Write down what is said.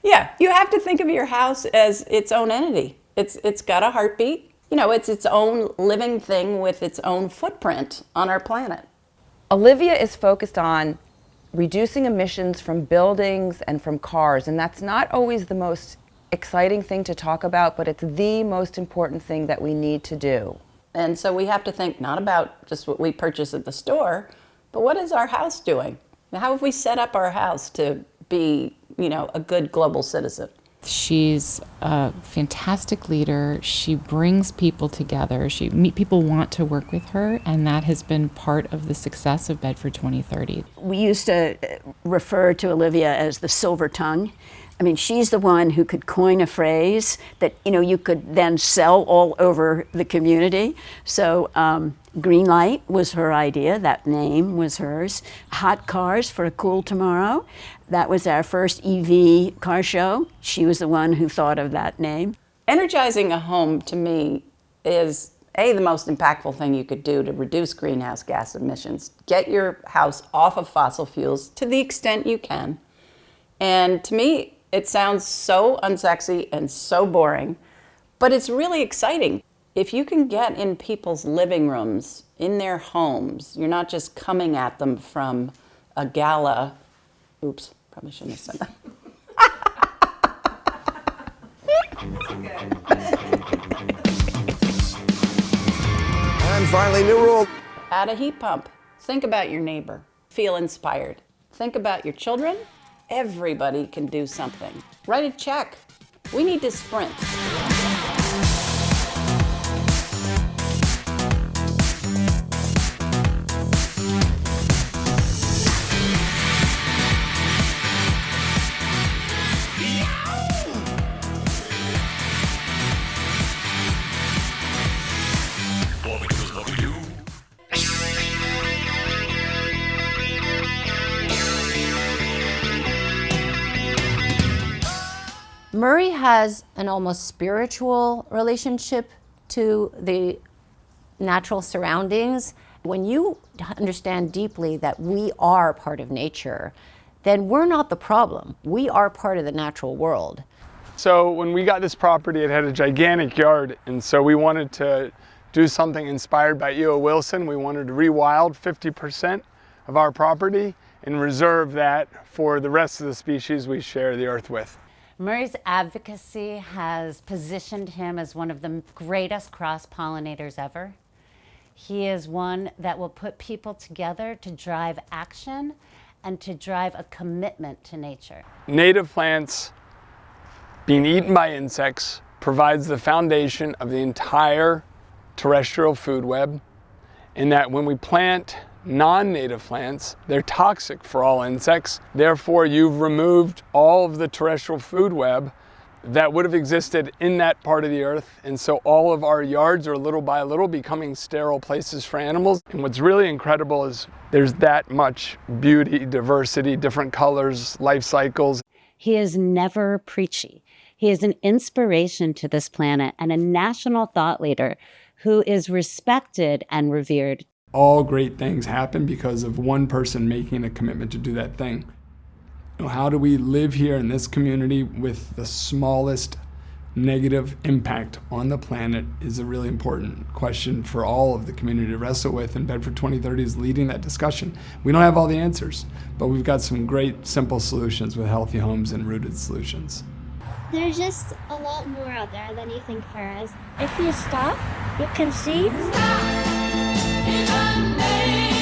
Yeah, you have to think of your house as its own entity. It's got a heartbeat. You know, it's its own living thing with its own footprint on our planet. Olivia is focused on reducing emissions from buildings and from cars, and that's not always the most exciting thing to talk about, but it's the most important thing that we need to do. And so we have to think not about just what we purchase at the store, but what is our house doing? How have we set up our house to be, you know, a good global citizen? She's a fantastic leader. She brings people together. People want to work with her, and that has been part of the success of Bedford 2030. We used to refer to Olivia as the silver tongue. I mean, she's the one who could coin a phrase that, you know, you could then sell all over the community. So green light was her idea. That name was hers. Hot cars for a cool tomorrow. That was our first EV car show. She was the one who thought of that name. Energizing a home, to me, is the most impactful thing you could do to reduce greenhouse gas emissions. Get your house off of fossil fuels to the extent you can. And to me, it sounds so unsexy and so boring, but it's really exciting. If you can get in people's living rooms, in their homes, you're not just coming at them from a gala. Oops, probably shouldn't have said that. And finally, new rule. Add a heat pump. Think about your neighbor. Feel inspired. Think about your children. Everybody can do something. Write a check. We need to sprint. Murray has an almost spiritual relationship to the natural surroundings. When you understand deeply that we are part of nature, then we're not the problem. We are part of the natural world. So when we got this property, it had a gigantic yard, and so we wanted to do something inspired by E.O. Wilson. We wanted to rewild 50% of our property and reserve that for the rest of the species we share the earth with. Murray's advocacy has positioned him as one of the greatest cross-pollinators ever. He is one that will put people together to drive action and to drive a commitment to nature. Native plants being eaten by insects provides the foundation of the entire terrestrial food web, in that when we plant non-native plants, they're toxic for all insects. Therefore, you've removed all of the terrestrial food web that would have existed in that part of the earth. And so all of our yards are little by little becoming sterile places for animals. And what's really incredible is there's that much beauty, diversity, different colors, life cycles. He is never preachy. He is an inspiration to this planet and a national thought leader who is respected and revered. All great things happen because of one person making a commitment to do that thing. You know, how do we live here in this community with the smallest negative impact on the planet is a really important question for all of the community to wrestle with, and Bedford 2030 is leading that discussion. We don't have all the answers, but we've got some great simple solutions with healthy homes and rooted solutions. There's just a lot more out there than you think there is. If you stop, you can see. Stop in the name